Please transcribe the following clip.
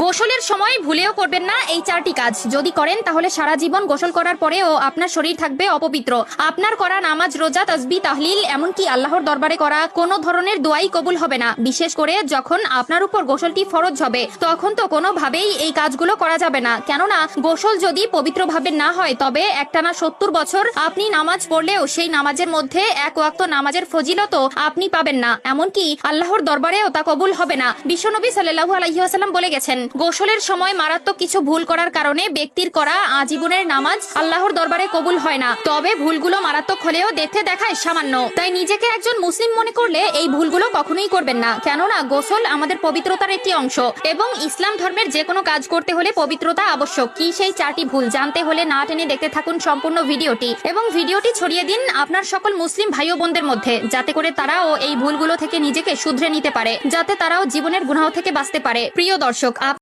গোসলের সময় ভুলেও করবেন না এই 4টি কাজ। যদি করেন তাহলে সারা জীবন গোসল করার পরেও আপনার শরীর থাকবে অপবিত্র। আপনার করা নামাজ, রোজা, তাসবিহ, তাহলিল, এমনকি আল্লাহর দরবারে করা কোনো ধরনের দোয়াই কবুল হবে না। বিশেষ করে যখন আপনার উপর গোসলটি ফরজ হবে, তখন তো কোনোভাবেই এই কাজগুলো করা যাবে না। কেননা গোসল যদি পবিত্রভাবে না হয়, তবে একটানা 70 বছর আপনি নামাজ পড়লেও সেই নামাজের মধ্যে এক ওয়াক্ত নামাজের ফজিলতও আপনি পাবেন না, এমনকি আল্লাহর দরবারেও তা কবুল হবে না। বিশ্বনবী সাল্লাল্লাহু আলাইহি ওয়াসাল্লাম বলে গেছেন, গোসলের সময় মারাত্মক কিছু ভুল করার কারণে ব্যক্তির করা আজীবনের নামাজ আল্লাহর দরবারে কবুল হয় না। তবে ভুলগুলো মারাত্মক হলেও দেখতে দেখায় সামান্য। তাই নিজেকে একজন মুসলিম মনে করলে এই ভুলগুলো কখনোই করবেন না। কেননা গোসল আমাদের পবিত্রতার একটি অংশ এবং ইসলাম ধর্মের যে কোনো কাজ করতে হলে পবিত্রতা আবশ্যক। কি সেই 4টি ভুল জানতে হলে না টেনে দেখতে থাকুন সম্পূর্ণ ভিডিওটি এবং ভিডিওটি ছড়িয়ে দিন আপনার সকল মুসলিম ভাই ও বোনদের মধ্যে, যাতে করে তারাও এই ভুলগুলো থেকে নিজেকে শুধরে নিতে পারে, যাতে তারাও জীবনের গুনাহ থেকে বাঁচতে পারে। প্রিয় দর্শক,